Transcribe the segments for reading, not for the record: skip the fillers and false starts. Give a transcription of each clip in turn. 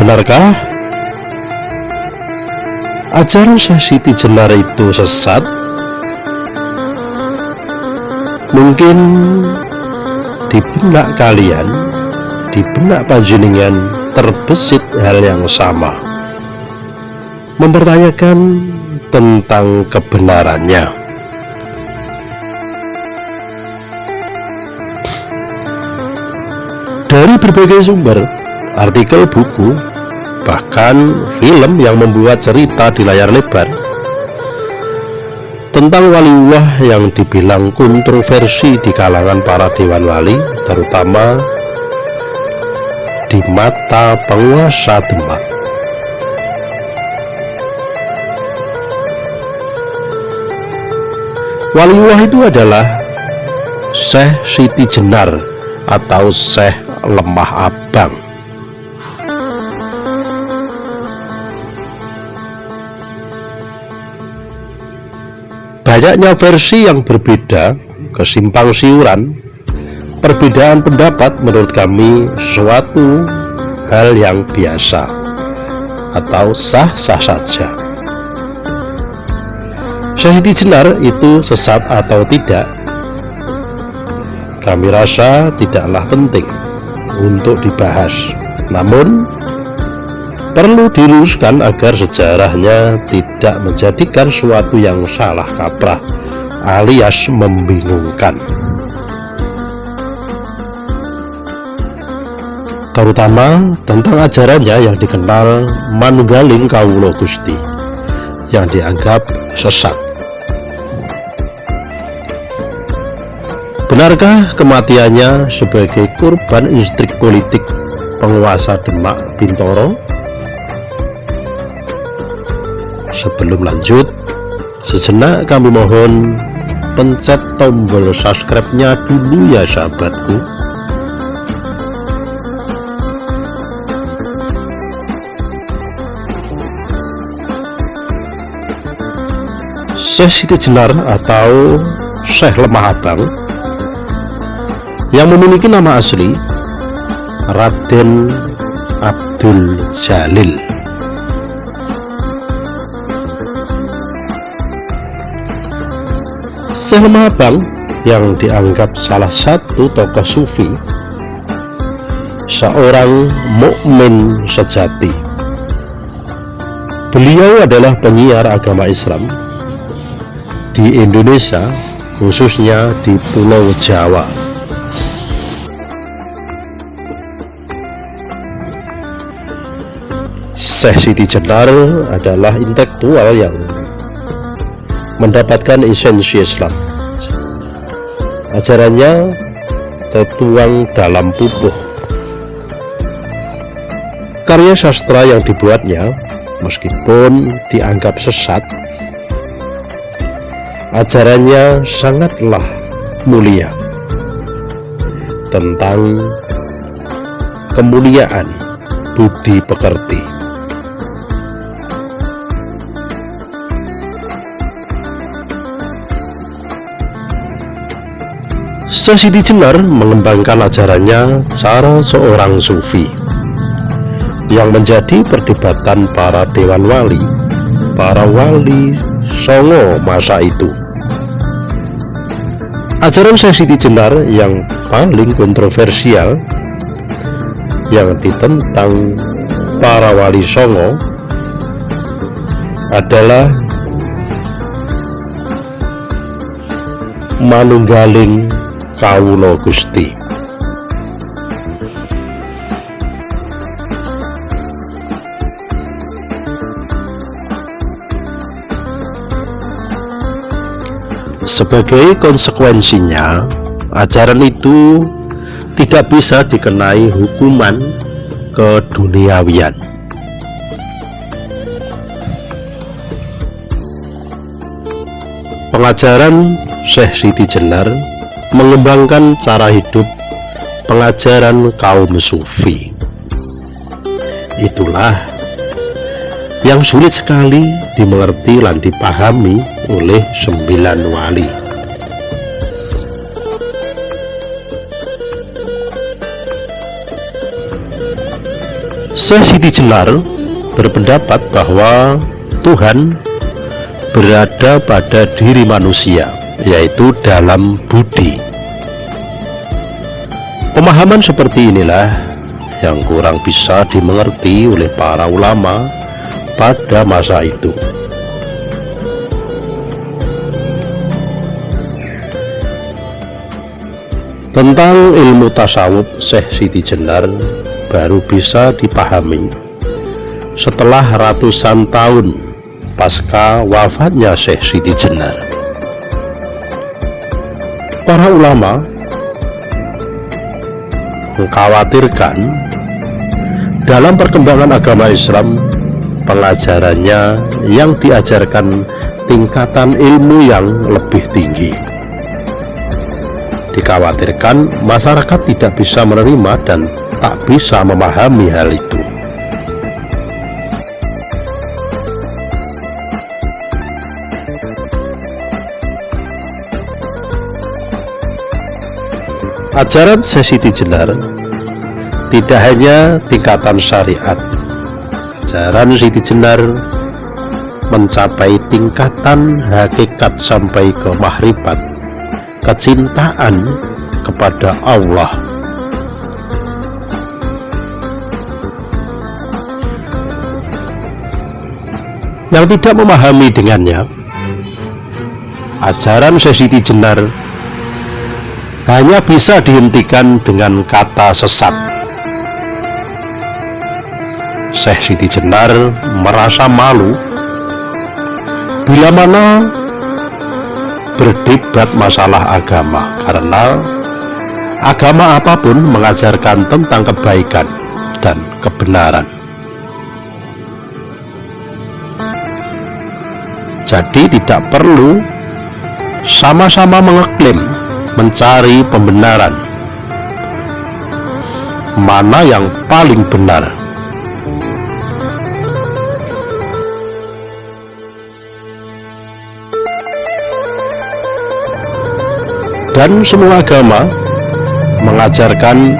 Benarkah ajaran Syekh Siti Jenar itu sesat? Mungkin di benak kalian, di benak panjenengan terbesit hal yang sama, mempertanyakan tentang kebenarannya. Dari berbagai sumber, artikel, buku, bahkan film yang membuat cerita di layar lebar tentang waliullah yang dibilang kontroversi di kalangan para dewan wali, terutama di mata penguasa Demak. Waliullah itu adalah Syekh Siti Jenar atau Syekh Lemah Abang. Banyaknya versi yang berbeda, kesimpang siuran, perbedaan pendapat menurut kami sesuatu hal yang biasa atau sah-sah saja. Syekh Siti Jenar itu sesat atau tidak, kami rasa tidaklah penting untuk dibahas. Namun perlu diluruskan agar sejarahnya tidak menjadikan suatu yang salah kaprah alias membingungkan, terutama tentang ajarannya yang dikenal manunggaling kawula Gusti yang dianggap sesat. Benarkah kematiannya sebagai korban instrik politik penguasa Demak Bintoro? Sebelum lanjut, sejenak kami mohon pencet tombol subscribe-nya dulu ya sahabatku. Syekh Siti Jenar atau Syekh Lemah Abang yang memiliki nama asli Raden Abdul Jalil. Syekh Lemah Abang yang dianggap salah satu tokoh sufi, seorang mukmin sejati. Beliau adalah penyiar agama Islam di Indonesia, khususnya di Pulau Jawa. Syekh Siti Jenar adalah intelektual yang mendapatkan esensi Islam. Ajarannya tertuang dalam pupuh. Karya sastra yang dibuatnya, meskipun dianggap sesat, ajarannya sangatlah mulia tentang kemuliaan budi pekerti. Syekh Siti Jenar mengembangkan ajarannya cara seorang sufi yang menjadi perdebatan para dewan wali, para wali songo masa itu. Ajaran Syekh Siti Jenar yang paling kontroversial yang ditentang para wali songo adalah manunggaling kawula Gusti. Sebagai konsekuensinya, ajaran itu tidak bisa dikenai hukuman keduniawian. Pengajaran Syekh Siti Jenar mengembangkan cara hidup pengajaran kaum sufi. Itulah yang sulit sekali dimengerti dan dipahami oleh 9 wali. Syekh Siti Jenar berpendapat bahwa Tuhan berada pada diri manusia, yaitu dalam budi. Pemahaman seperti inilah yang kurang bisa dimengerti oleh para ulama pada masa itu. Tentang ilmu tasawuf, Syekh Siti Jenar baru bisa dipahami setelah ratusan tahun pasca wafatnya Syekh Siti Jenar. Para ulama mengkhawatirkan dalam perkembangan agama Islam, pengajarannya yang diajarkan tingkatan ilmu yang lebih tinggi. Dikhawatirkan masyarakat tidak bisa menerima dan tak bisa memahami hal itu. Ajaran Syekh Siti Jenar tidak hanya tingkatan syariat. Ajaran Siti Jenar mencapai tingkatan hakikat sampai ke mahrifat, kecintaan kepada Allah. Yang tidak memahami dengannya, ajaran Syekh Siti Jenar hanya bisa dihentikan dengan kata sesat. Syekh Siti Jenar merasa malu bila mana berdebat masalah agama, karena agama apapun mengajarkan tentang kebaikan dan kebenaran. Jadi tidak perlu sama-sama mengeklaim mencari pembenaran mana yang paling benar. Dan semua agama mengajarkan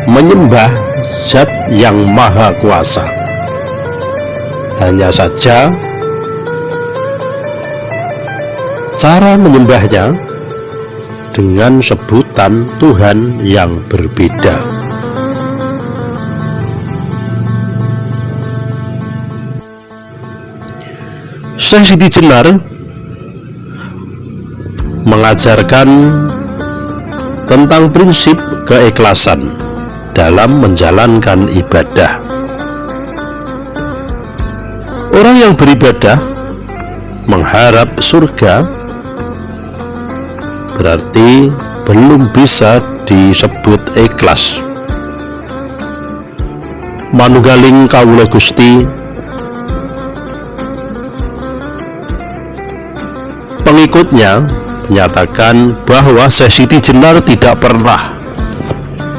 menyembah Zat yang Maha Kuasa. Hanya saja cara menyembahnya dengan sebutan Tuhan yang berbeda. Syekh Siti Jenar mengajarkan tentang prinsip keikhlasan dalam menjalankan ibadah. Orang yang beribadah mengharap surga berarti belum bisa disebut ikhlas. Manunggaling kawula Gusti pengikutnya menyatakan bahwa Syekh Siti Jenar tidak pernah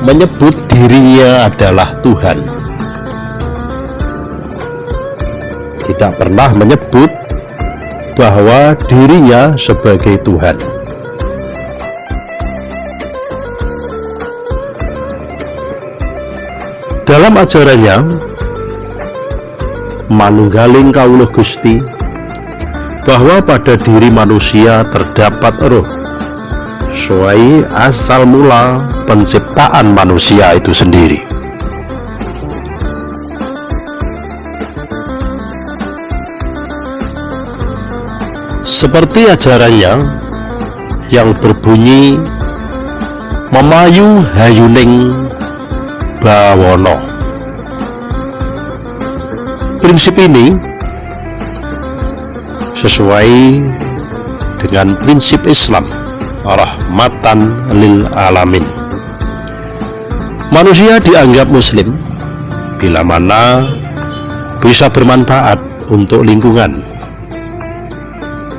menyebut dirinya adalah Tuhan, tidak pernah menyebut bahwa dirinya sebagai Tuhan. Dalam ajarannya Manunggaling Kawula Gusti, bahwa pada diri manusia terdapat roh sesuai asal mula penciptaan manusia itu sendiri. Seperti ajarannya yang berbunyi memayu hayuning bawono. Prinsip ini sesuai dengan prinsip Islam, rahmatan lil alamin. Manusia dianggap muslim bila mana bisa bermanfaat untuk lingkungan,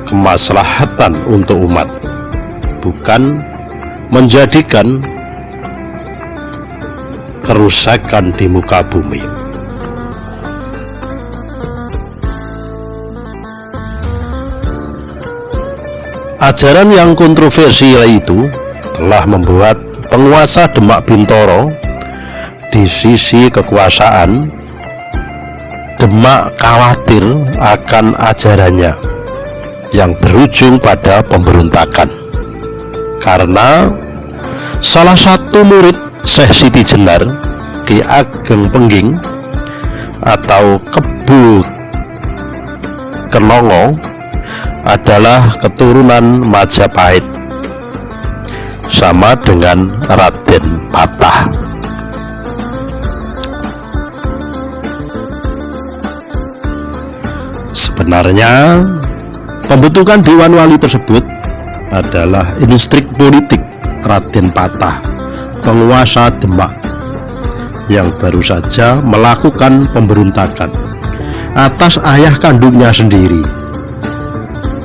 kemaslahatan untuk umat, bukan menjadikan kerusakan di muka bumi. Ajaran yang kontroversial itu telah membuat penguasa Demak Bintoro di sisi kekuasaan Demak khawatir akan ajarannya yang berujung pada pemberontakan, karena salah satu murid Syekh Siti Jenar, Ki Ageng Pengging atau Kebu Kenongo, adalah keturunan Majapahit, sama dengan Raden Patah. Sebenarnya pembentukan Dewan Wali tersebut adalah instrik politik Raden Patah, penguasa Demak, yang baru saja melakukan pemberontakan atas ayah kandungnya sendiri,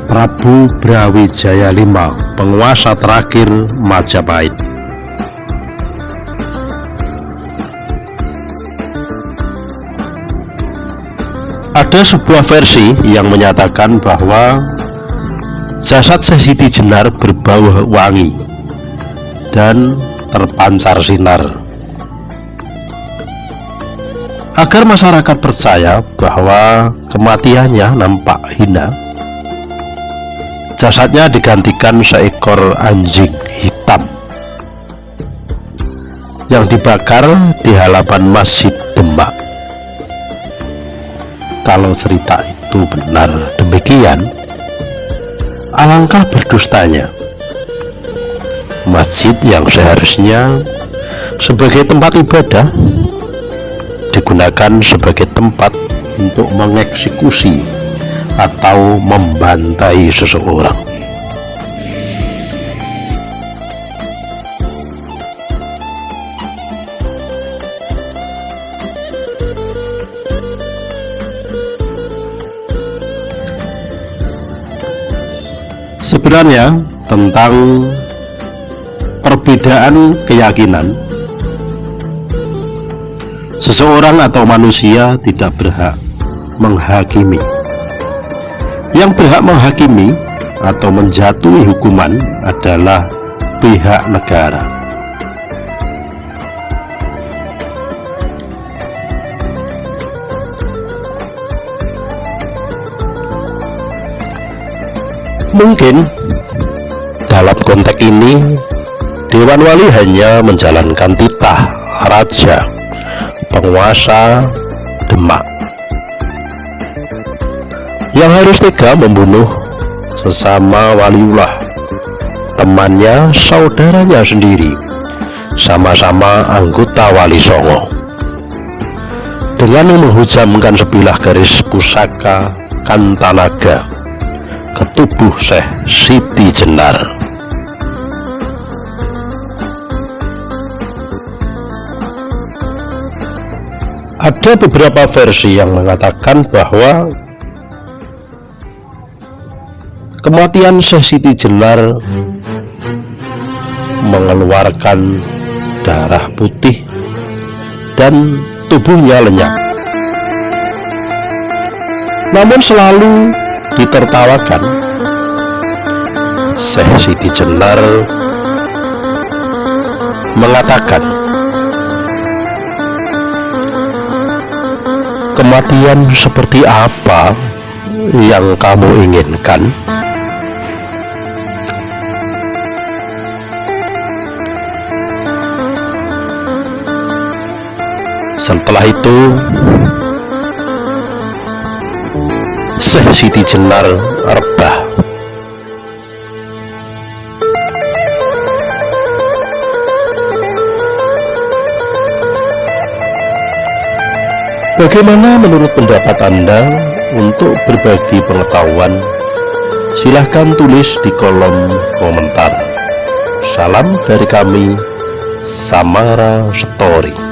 Prabu Brawijaya V, penguasa terakhir Majapahit. Ada sebuah versi yang menyatakan bahwa jasad Syekh Siti Jenar berbau wangi dan terpancar sinar, agar masyarakat percaya bahwa kematiannya nampak hina. Jasadnya digantikan seekor anjing hitam yang dibakar di halaman Masjid Demak. Kalau cerita itu benar demikian, alangkah berdustanya masjid yang seharusnya sebagai tempat ibadah digunakan sebagai tempat untuk mengeksekusi atau membantai seseorang. Sebenarnya tentang perbedaan keyakinan, seseorang atau manusia tidak berhak menghakimi. Yang berhak menghakimi atau menjatuhi hukuman adalah pihak negara. Mungkin dalam konteks ini Dewan Wali hanya menjalankan titah raja, penguasa Demak, yang harus tega membunuh sesama waliullah, temannya, saudaranya sendiri, sama-sama anggota Wali Songo, dengan menghujamkan sebilah garis pusaka Kantanaga ke tubuh Syekh Siti Jenar. Ada beberapa versi yang mengatakan bahwa kematian Syekh Siti Jenar mengeluarkan darah putih dan tubuhnya lenyap, namun selalu ditertawakan. Syekh Siti Jenar mengatakan, "Kematian seperti apa yang kamu inginkan?" Setelah itu Syekh Siti Jenar rebah. Bagaimana menurut pendapat Anda? Untuk berbagi pengetahuan, silahkan tulis di kolom komentar. Salam dari kami, Samara Story.